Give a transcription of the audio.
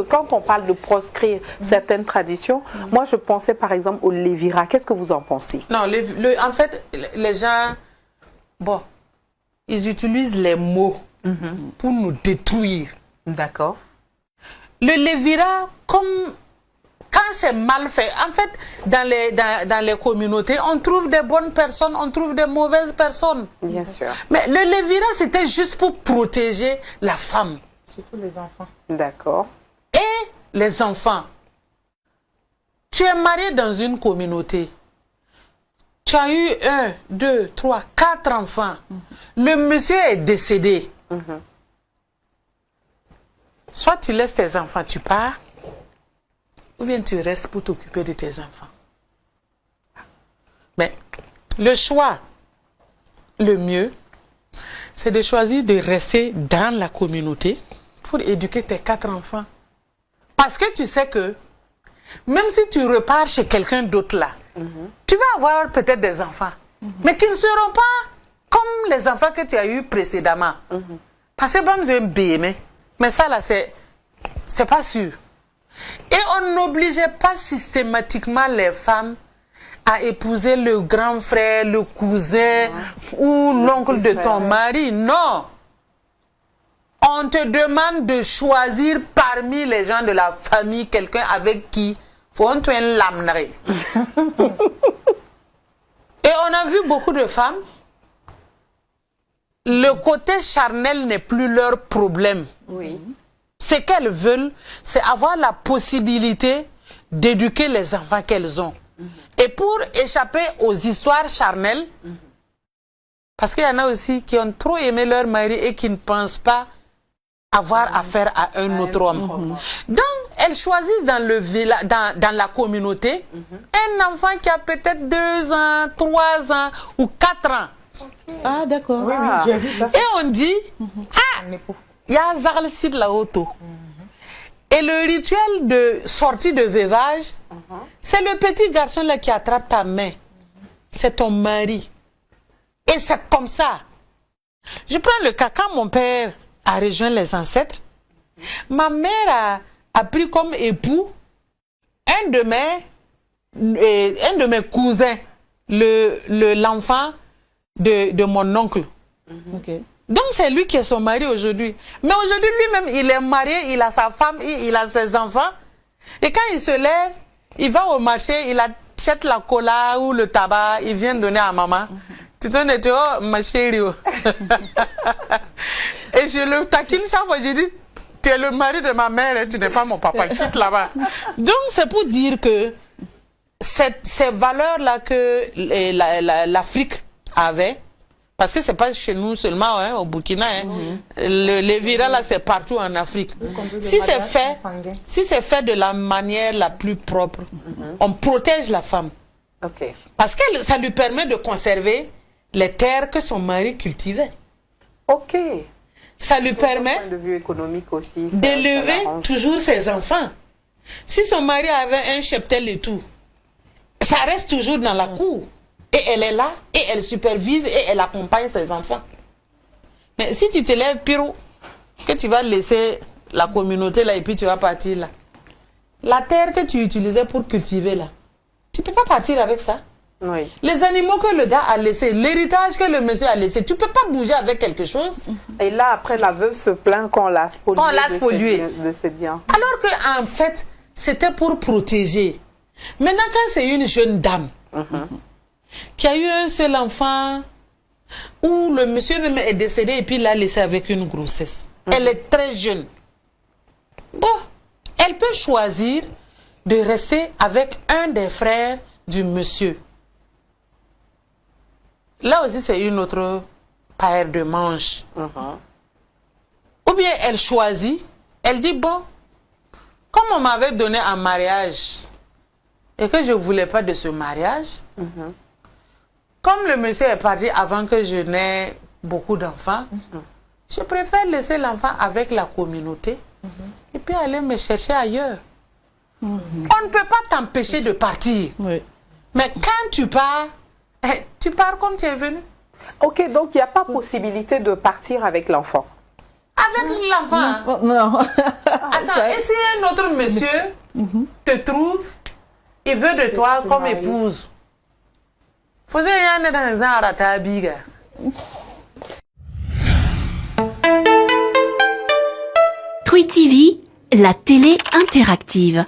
quand on parle de proscrire certaines traditions, moi je pensais par exemple au lévira. Qu'est-ce que vous en pensez? Non, en fait, les gens, bon, ils utilisent les mots pour nous détruire. D'accord. Le lévira, comme quand c'est mal fait, en fait, dans les communautés, on trouve des bonnes personnes, on trouve des mauvaises personnes. Bien sûr. Mais le lévira, c'était juste pour protéger la femme. Surtout les enfants. D'accord. Et les enfants. Tu es marié dans une communauté. Tu as eu 1, 2, 3, 4 enfants. Le monsieur est décédé. Soit tu laisses tes enfants, tu pars, ou bien tu restes pour t'occuper de tes enfants. Mais le choix, le mieux, c'est de choisir de rester dans la communauté pour éduquer tes 4 enfants. Parce que tu sais que même si tu repars chez quelqu'un d'autre là, tu vas avoir peut-être des enfants, mais qui ne seront pas comme les enfants que tu as eus précédemment. Parce que bon, j'ai un bébé, mais ça là, c'est pas sûr. Et on n'obligeait pas systématiquement les femmes à épouser le grand frère, le cousin ou l'oncle de ton mari. Non. On te demande de choisir parmi les gens de la famille quelqu'un avec qui faut un l'amener. Et on a vu beaucoup de femmes. Le côté charnel n'est plus leur problème. Oui. Ce qu'elles veulent, c'est avoir la possibilité d'éduquer les enfants qu'elles ont. Et pour échapper aux histoires charnelles, parce qu'il y en a aussi qui ont trop aimé leur mari et qui ne pensent pas avoir affaire à un autre homme. Donc, elles choisissent dans la communauté un enfant qui a peut-être 2 ans, 3 ans ou 4 ans. Ah, d'accord. Oui, oui, j'ai vu ça. Et on dit, il y a Zarlesid la auto. Et le rituel de sortie de veuvage, c'est le petit garçon là qui attrape ta main. C'est ton mari. Et c'est comme ça. Je prends le cas, quand mon père a rejoint les ancêtres, ma mère a pris comme époux un de mes cousins, l'enfant de mon oncle. Donc c'est lui qui est son mari aujourd'hui. Mais aujourd'hui lui-même, il est marié, il a sa femme, il a ses enfants. Et quand il se lève, il va au marché, il achète la cola ou le tabac, il vient donner à maman. Tu t'en es, oh ma chérie. Et je le taquine chaque fois, je dis, tu es le mari de ma mère et tu n'es pas mon papa, quitte là-bas. Donc c'est pour dire que ces valeurs-là que l'Afrique avait, parce que c'est pas chez nous seulement, hein, au Burkina, hein. Le lévira là c'est partout en Afrique. Si c'est fait de la manière la plus propre, on protège la femme. Parce que ça lui permet de conserver les terres que son mari cultivait. Ça lui permet point de vue économique aussi, d'élever toujours ses enfants. Si son mari avait un cheptel et tout, ça reste toujours dans la cour. Et elle est là, et elle supervise, et elle accompagne ses enfants. Mais si tu te lèves, Pirou, que tu vas laisser la communauté là, et puis tu vas partir là. La terre que tu utilisais pour cultiver là, tu ne peux pas partir avec ça. Oui. Les animaux que le gars a laissés, l'héritage que le monsieur a laissé, tu ne peux pas bouger avec quelque chose. Et là, après, la veuve se plaint qu'on l'a spolié de ses biens. Alors qu'en fait, c'était pour protéger. Maintenant, quand c'est une jeune dame qui a eu un seul enfant, où le monsieur même est décédé et puis l'a laissé avec une grossesse. Elle est très jeune. Bon, elle peut choisir de rester avec un des frères du monsieur. Là aussi, c'est une autre paire de manches. Ou bien elle choisit, elle dit, bon, comme on m'avait donné un mariage et que je ne voulais pas de ce mariage, comme le monsieur est parti avant que je n'ai beaucoup d'enfants, je préfère laisser l'enfant avec la communauté et puis aller me chercher ailleurs. On ne peut pas t'empêcher de partir. Mais quand tu pars comme tu es venu. Donc il n'y a pas possibilité de partir avec l'enfant. Avec l'enfant. Non. Attends, et si un autre monsieur te trouve, il veut de toi comme épouse. Faut dire, il y a dans un aratabiga. Twi TV, la télé interactive.